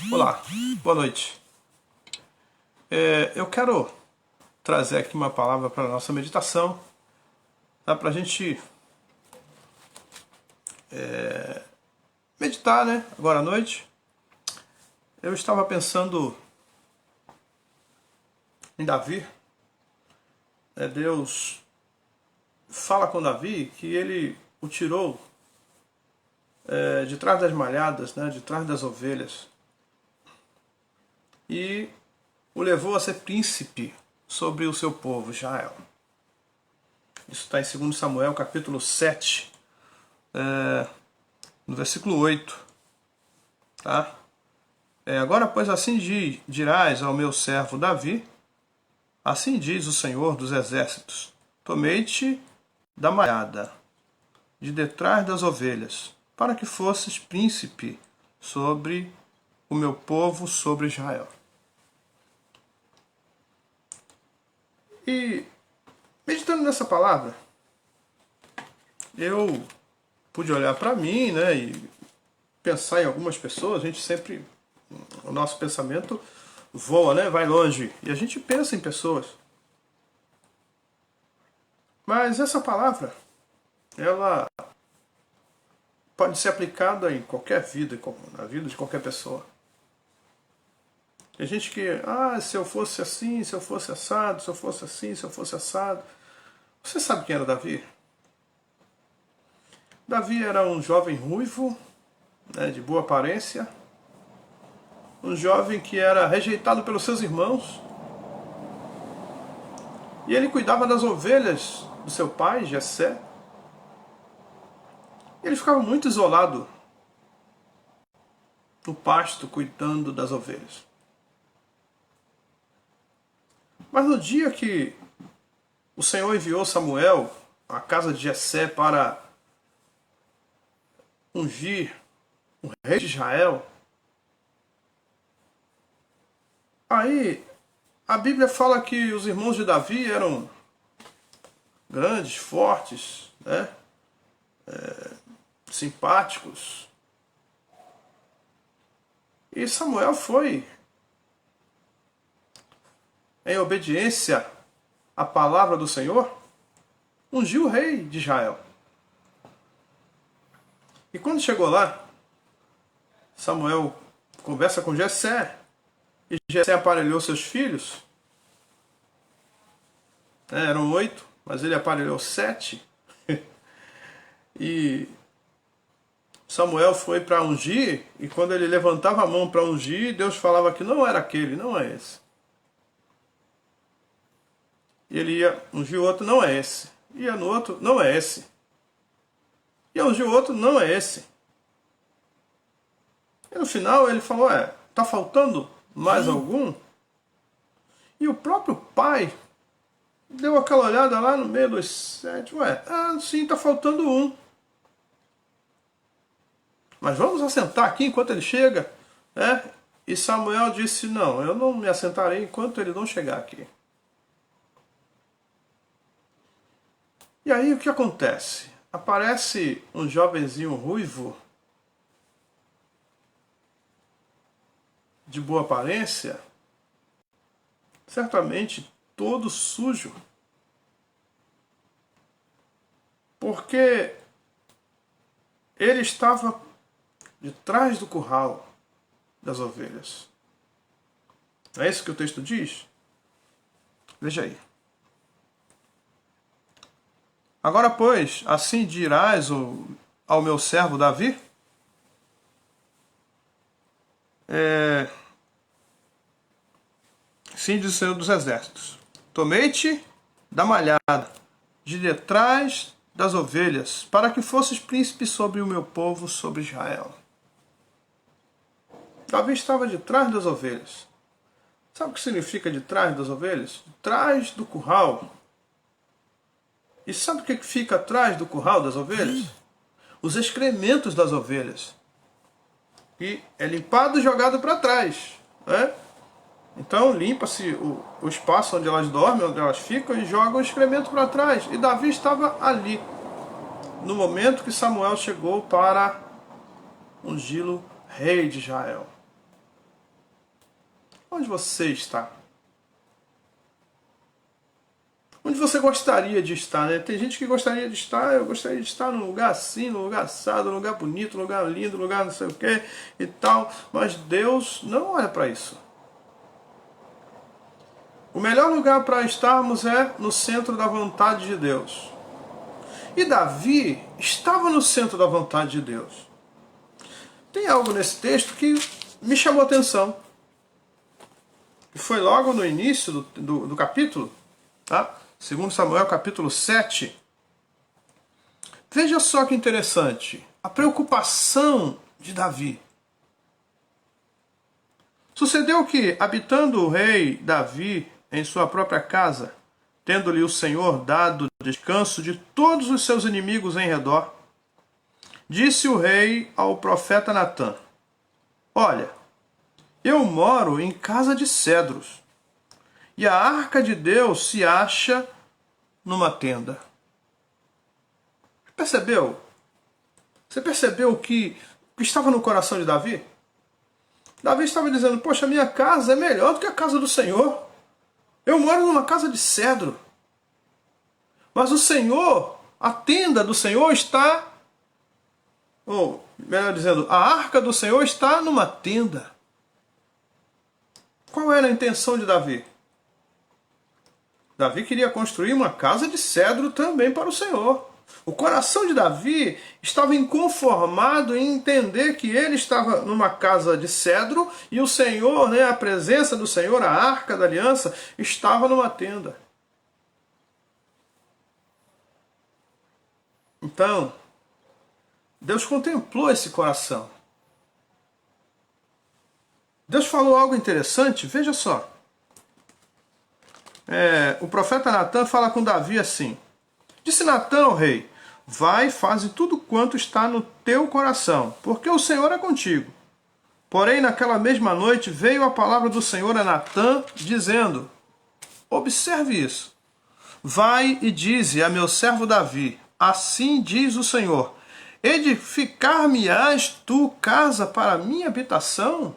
Olá, boa noite. Eu quero trazer aqui uma palavra para a nossa meditação, tá? Para a gente meditar, né? Agora à noite. Eu estava pensando em Davi. Deus fala com Davi que ele o tirou de trás das malhadas, né? De trás das ovelhas, e o levou a ser príncipe sobre o seu povo, Israel. Isso está em 2 Samuel, capítulo 7, no versículo 8. Tá? Agora, pois, assim dirás ao meu servo Davi, assim diz o Senhor dos Exércitos: tomei-te da malhada, de detrás das ovelhas, para que fosses príncipe sobre o meu povo, sobre Israel. E, meditando nessa palavra, eu pude olhar para mim, né, e pensar em algumas pessoas. A gente sempre, o nosso pensamento voa, né, vai longe, e a gente pensa em pessoas. Mas essa palavra, ela pode ser aplicada em qualquer vida, na vida de qualquer pessoa. Tem gente que, se eu fosse assim, se eu fosse assado, se eu fosse assim, se eu fosse assado. Você sabe quem era Davi? Davi era um jovem ruivo, né, de boa aparência, um jovem que era rejeitado pelos seus irmãos, e ele cuidava das ovelhas do seu pai, Jessé. Ele ficava muito isolado no pasto, cuidando das ovelhas. Mas no dia que o Senhor enviou Samuel à casa de Jessé para ungir o rei de Israel, aí a Bíblia fala que os irmãos de Davi eram grandes, fortes, né? Simpáticos. E Samuel foi, em obediência à palavra do Senhor, ungiu o rei de Israel. E quando chegou lá, Samuel conversa com Jessé, e Jessé aparelhou seus filhos. Eram 8, mas ele aparelhou 7. E Samuel foi para ungir, e quando ele levantava a mão para ungir, Deus falava que não era aquele, não é esse. E ele ia ungir o outro, não é esse. Ia no outro, não é esse. Ia ungir o outro, não é esse. E no final ele falou, tá faltando mais algum? E o próprio pai deu aquela olhada lá no meio dos 7, sim, tá faltando um. Mas vamos assentar aqui enquanto ele chega, né? E Samuel disse, não, eu não me assentarei enquanto ele não chegar aqui. E aí o que acontece? Aparece um jovenzinho ruivo, de boa aparência, certamente todo sujo, porque ele estava de trás do curral das ovelhas. Não é isso que o texto diz? Veja aí. Agora, pois, assim dirás ao meu servo Davi? Sim, diz o Senhor dos Exércitos: tomei-te da malhada, de detrás das ovelhas, para que fosses príncipe sobre o meu povo, sobre Israel. Davi estava de trás das ovelhas. Sabe o que significa de trás das ovelhas? De trás do curral. E sabe o que fica atrás do curral das ovelhas? Os excrementos das ovelhas. E é limpado e jogado para trás, né? Então limpa-se o espaço onde elas dormem, onde elas ficam, e joga o excremento para trás. E Davi estava ali, no momento que Samuel chegou para ungí-lo rei de Israel. Onde você está? Onde você gostaria de estar, né? Tem gente que gostaria de estar, eu gostaria de estar num lugar assim, num lugar assado, num lugar bonito, num lugar lindo, num lugar não sei o que e tal. Mas Deus não olha para isso. O melhor lugar para estarmos é no centro da vontade de Deus. E Davi estava no centro da vontade de Deus. Tem algo nesse texto que me chamou a atenção. E foi logo no início do capítulo, tá? 2 Samuel capítulo 7. Veja só que interessante. A preocupação de Davi. Sucedeu que, habitando o rei Davi em sua própria casa, tendo-lhe o Senhor dado descanso de todos os seus inimigos em redor, disse o rei ao profeta Natã: Olha, eu moro em casa de cedros, e a arca de Deus se acha numa tenda. Percebeu? Você percebeu o que estava no coração de Davi? Davi estava dizendo: poxa, minha casa é melhor do que a casa do Senhor. Eu moro numa casa de cedro. Mas o Senhor, a tenda do Senhor está... Ou, melhor dizendo, a arca do Senhor está numa tenda. Qual era a intenção de Davi? Davi queria construir uma casa de cedro também para o Senhor. O coração de Davi estava inconformado em entender que ele estava numa casa de cedro e o Senhor, né, a presença do Senhor, a arca da aliança, estava numa tenda. Então, Deus contemplou esse coração. Deus falou algo interessante, veja só. O profeta Natã fala com Davi assim: Disse Natã ao rei: Vai e faze tudo quanto está no teu coração, porque o Senhor é contigo. Porém, naquela mesma noite veio a palavra do Senhor a Natã, dizendo: Observe isso. Vai e dize a meu servo Davi: Assim diz o Senhor: Edificar-me-ás tu casa para minha habitação?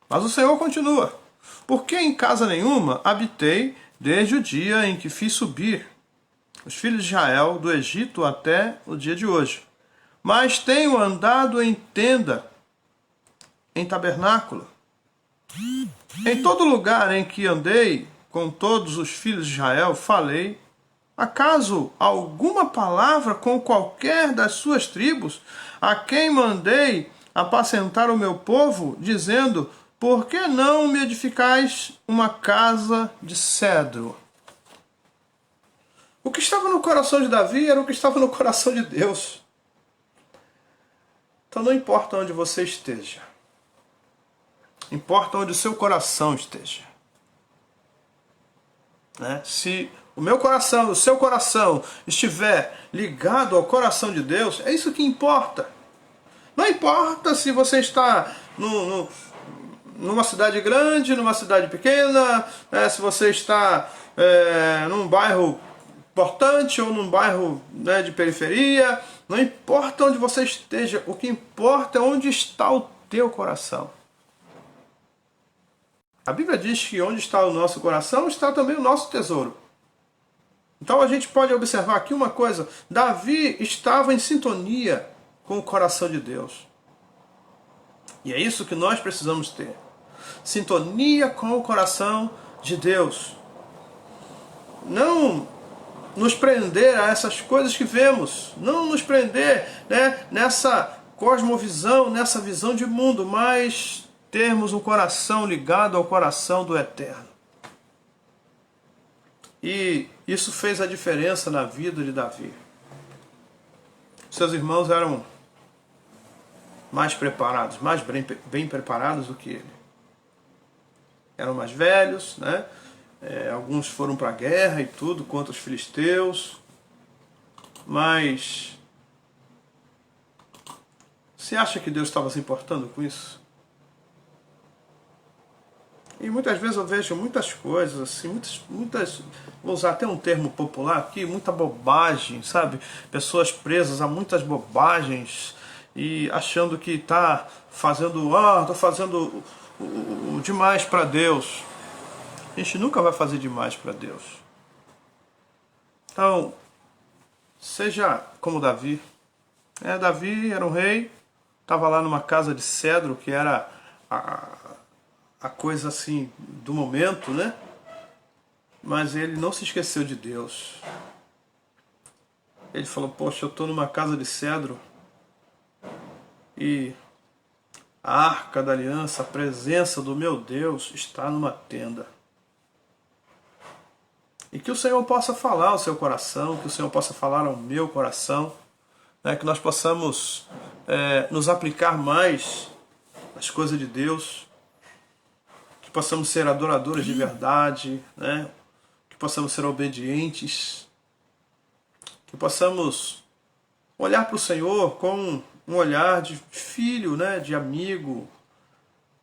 Mas o Senhor continua: Porque em casa nenhuma habitei desde o dia em que fiz subir os filhos de Israel do Egito até o dia de hoje. Mas tenho andado em tenda, em tabernáculo. Em todo lugar em que andei com todos os filhos de Israel, falei. Acaso alguma palavra com qualquer das suas tribos, a quem mandei apacentar o meu povo, dizendo: Por que não me edificais uma casa de cedro? O que estava no coração de Davi era o que estava no coração de Deus. Então não importa onde você esteja. Importa onde o seu coração esteja. Se o meu coração, o seu coração estiver ligado ao coração de Deus, é isso que importa. Não importa se você está numa cidade grande, numa cidade pequena, se você está num bairro importante ou num bairro de periferia, não importa onde você esteja, o que importa é onde está o teu coração. A Bíblia diz que onde está o nosso coração está também o nosso tesouro. Então a gente pode observar aqui uma coisa: Davi estava em sintonia com o coração de Deus. E é isso que nós precisamos ter. Sintonia com o coração de Deus. Não nos prender a essas coisas que vemos. Não nos prender nessa cosmovisão, nessa visão de mundo, mas termos um coração ligado ao coração do Eterno. E isso fez a diferença na vida de Davi. Seus irmãos eram mais preparados, mais bem preparados do que ele. Eram mais velhos, alguns foram para a guerra e tudo, contra os filisteus. Mas você acha que Deus estava se importando com isso? E muitas vezes eu vejo muitas coisas, assim, muitas, vou usar até um termo popular aqui, muita bobagem, sabe? Pessoas presas a muitas bobagens e achando que está fazendo, estou fazendo o demais para Deus. A gente nunca vai fazer demais para Deus. Então, seja como Davi. Davi era um rei, estava lá numa casa de cedro, que era a coisa assim do momento, né? Mas ele não se esqueceu de Deus. Ele falou, poxa, eu estou numa casa de cedro e a arca da aliança, a presença do meu Deus está numa tenda. E que o Senhor possa falar ao seu coração, que o Senhor possa falar ao meu coração, né, que nós possamos nos aplicar mais às coisas de Deus, que possamos ser adoradores de verdade, né, que possamos ser obedientes, que possamos olhar para o Senhor com um olhar de filho, né, de amigo,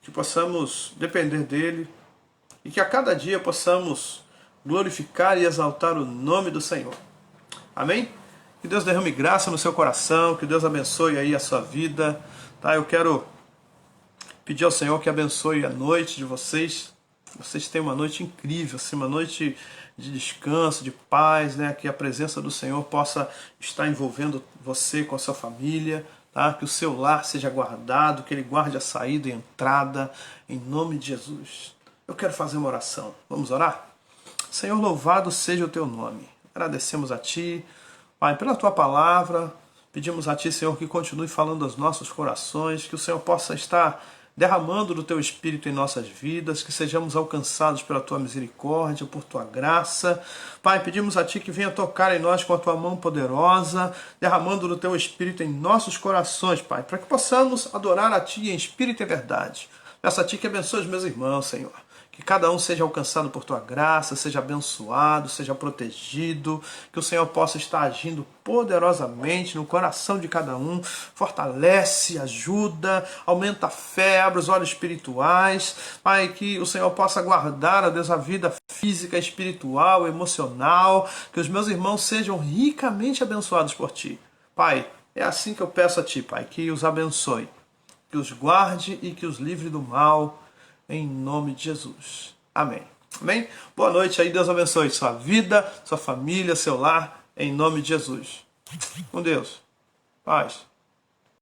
que possamos depender dEle e que a cada dia possamos glorificar e exaltar o nome do Senhor. Amém? Que Deus derrame graça no seu coração, que Deus abençoe aí a sua vida. Tá? Eu quero pedir ao Senhor que abençoe a noite de vocês. Vocês têm uma noite incrível, assim, uma noite de descanso, de paz, né? Que a presença do Senhor possa estar envolvendo você com a sua família, tá? Que o seu lar seja guardado, que Ele guarde a saída e a entrada, em nome de Jesus. Eu quero fazer uma oração. Vamos orar? Senhor, louvado seja o Teu nome. Agradecemos a Ti, Pai, pela Tua palavra. Pedimos a Ti, Senhor, que continue falando aos nossos corações, que o Senhor possa estar derramando do Teu Espírito em nossas vidas, que sejamos alcançados pela Tua misericórdia, por Tua graça. Pai, pedimos a Ti que venha tocar em nós com a Tua mão poderosa, derramando do Teu Espírito em nossos corações, Pai, para que possamos adorar a Ti em espírito e verdade. Peço a Ti que abençoe os meus irmãos, Senhor. Que cada um seja alcançado por Tua graça, seja abençoado, seja protegido, que o Senhor possa estar agindo poderosamente no coração de cada um, fortalece, ajuda, aumenta a fé, abre os olhos espirituais, Pai, que o Senhor possa guardar, ó Deus, a vida física, espiritual, emocional, que os meus irmãos sejam ricamente abençoados por Ti. Pai, é assim que eu peço a Ti, Pai, que os abençoe, que os guarde e que os livre do mal, em nome de Jesus. Amém. Amém? Boa noite aí. Deus abençoe sua vida, sua família, seu lar. Em nome de Jesus. Com Deus. Paz.